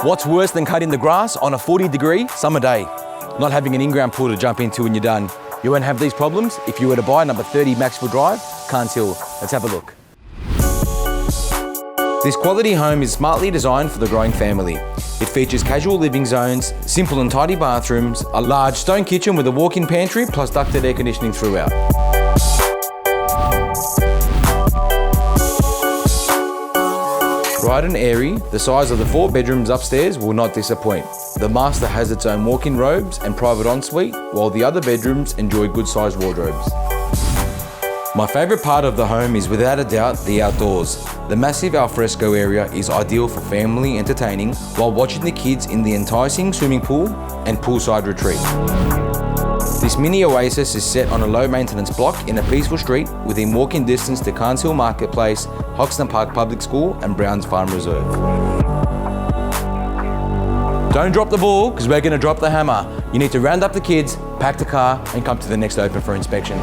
What's worse than cutting the grass on a 40-degree summer day? Not having an in-ground pool to jump into when you're done. You won't have these problems if you were to buy number 30 Macksville Drive, Carnes Hill. Let's have a look. This quality home is smartly designed for the growing family. It features casual living zones, simple and tidy bathrooms, a large stone kitchen with a walk-in pantry, plus ducted air conditioning throughout. Bright and airy, the size of the 4 bedrooms upstairs will not disappoint. The master has its own walk-in robes and private ensuite, while the other bedrooms enjoy good-sized wardrobes. My favourite part of the home is without a doubt the outdoors. The massive alfresco area is ideal for family entertaining while watching the kids in the enticing swimming pool and poolside retreat. This mini oasis is set on a low maintenance block in a peaceful street within walking distance to Carnes Hill Marketplace, Hoxton Park Public School and Brown's Farm Reserve. Don't drop the ball because we're going to drop the hammer. You need to round up the kids, pack the car and come to the next open for inspection.